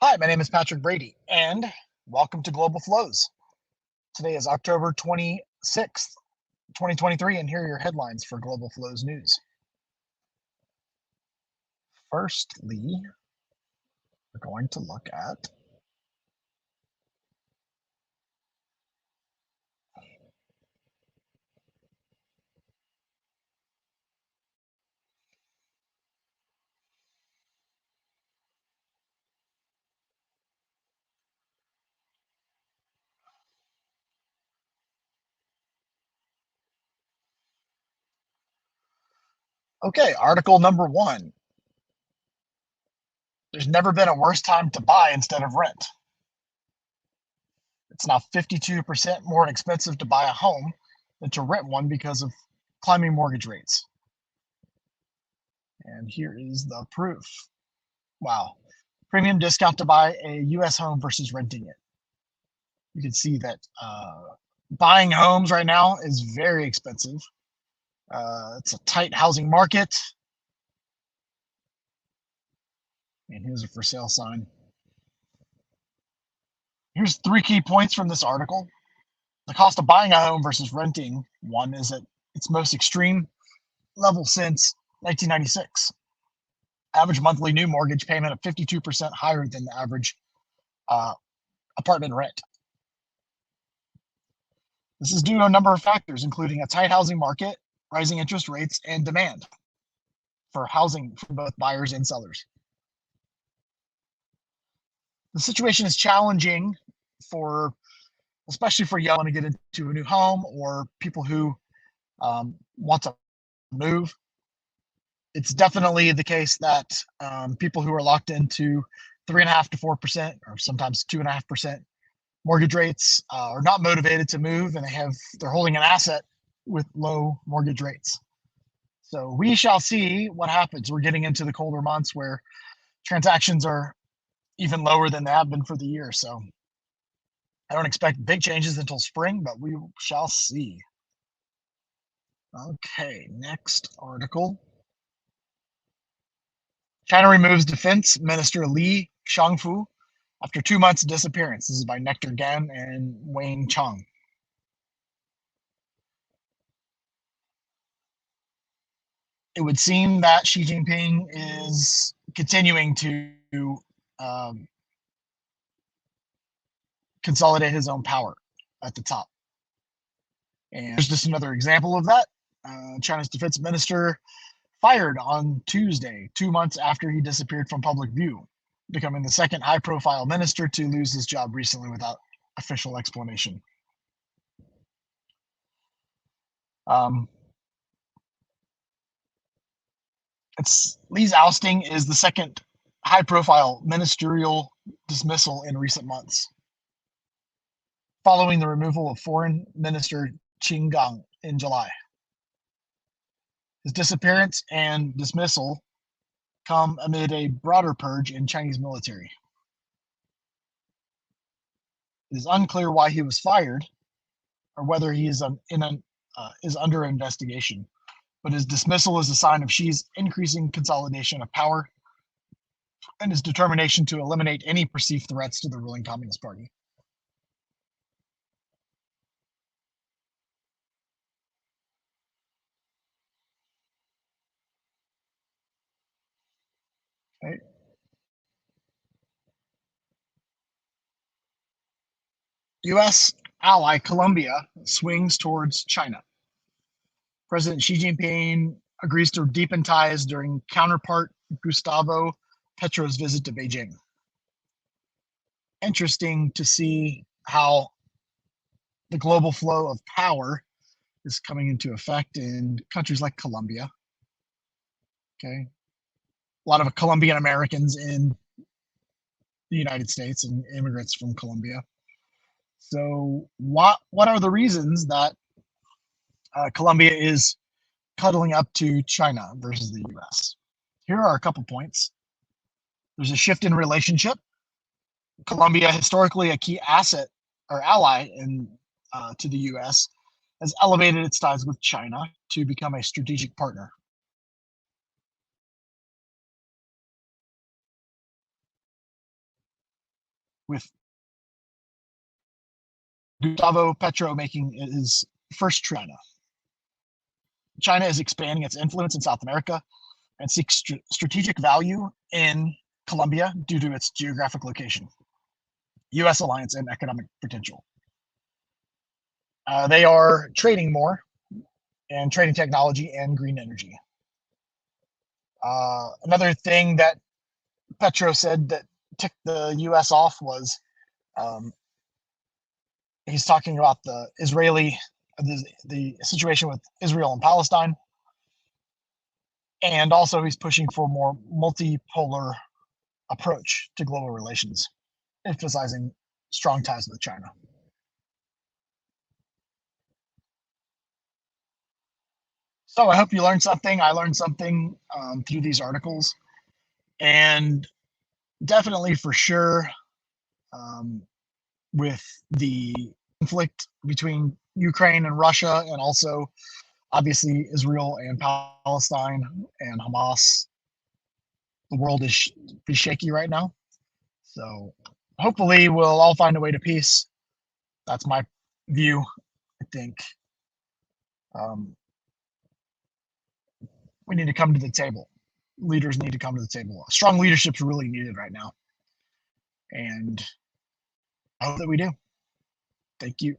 Hi, my name is Patrick Brady, and welcome to Global Flows. Today is October 26th, 2023, and here are your headlines for Global Flows News. Firstly, we're going to look at article number one. There's never been a worse time to buy instead of rent. It's now 52% more expensive to buy a home than to rent one because of climbing mortgage rates. And here is the proof. Wow. Premium discount to buy a US home versus renting it. You can see that buying homes right now is very expensive. It's a tight housing market. And here's a for sale sign. Here's 3 key points from this article. The cost of buying a home versus renting one is at its most extreme level since 1996. Average monthly new mortgage payment of 52% higher than the average apartment rent. This is due to a number of factors, including a tight housing market, rising interest rates, and demand for housing for both buyers and sellers. The situation is challenging for, especially for young to get into a new home or people who want to move. It's definitely the case that people who are locked into 3.5% to 4%, or sometimes 2.5% mortgage rates, are not motivated to move, and they're holding an asset with low mortgage rates. So we shall see what happens. We're getting into the colder months where transactions are even lower than they have been for the year. So I don't expect big changes until spring, but we shall see. Okay, next article. China removes Defense Minister Li Shangfu after 2 months' disappearance. This is by Nectar Gan and Wayne Chong. It would seem that Xi Jinping is continuing to consolidate his own power at the top. And there's just another example of that. China's defense minister fired on Tuesday, 2 months after he disappeared from public view, becoming the second high-profile minister to lose his job recently without official explanation. Li's ousting is the second high-profile ministerial dismissal in recent months, following the removal of Foreign Minister Qin Gang in July. His disappearance and dismissal come amid a broader purge in Chinese military. It is unclear why he was fired or whether he is under investigation, but his dismissal is a sign of Xi's increasing consolidation of power and his determination to eliminate any perceived threats to the ruling Communist Party. Okay. U.S. ally Colombia swings towards China. President Xi Jinping agrees to deepen ties during counterpart Gustavo Petro's visit to Beijing. Interesting to see how the global flow of power is coming into effect in countries like Colombia. Okay. A lot of Colombian Americans in the United States and immigrants from Colombia. So what are the reasons that Colombia is cuddling up to China versus the US? Here are a couple points. There's a shift in relationship. Colombia, historically a key asset or ally to the US, has elevated its ties with China to become a strategic partner. with Gustavo Petro making his first China. China is expanding its influence in South America and seeks strategic value in Colombia due to its geographic location, U.S. alliance, and economic potential. They are trading more and trading technology and green energy. Another thing that Petro said that ticked the U.S. off was he's talking about the situation with Israel and Palestine, and also he's pushing for a more multipolar approach to global relations, emphasizing strong ties with China. So I hope you learned something. I learned something through these articles, and definitely for sure with the conflict between Ukraine and Russia, and also obviously Israel and Palestine and Hamas. The world is shaky right now. So hopefully we'll all find a way to peace. That's my view. I think we need to come to the table. Leaders need to come to the table. Strong leadership is really needed right now. And I hope that we do. Thank you.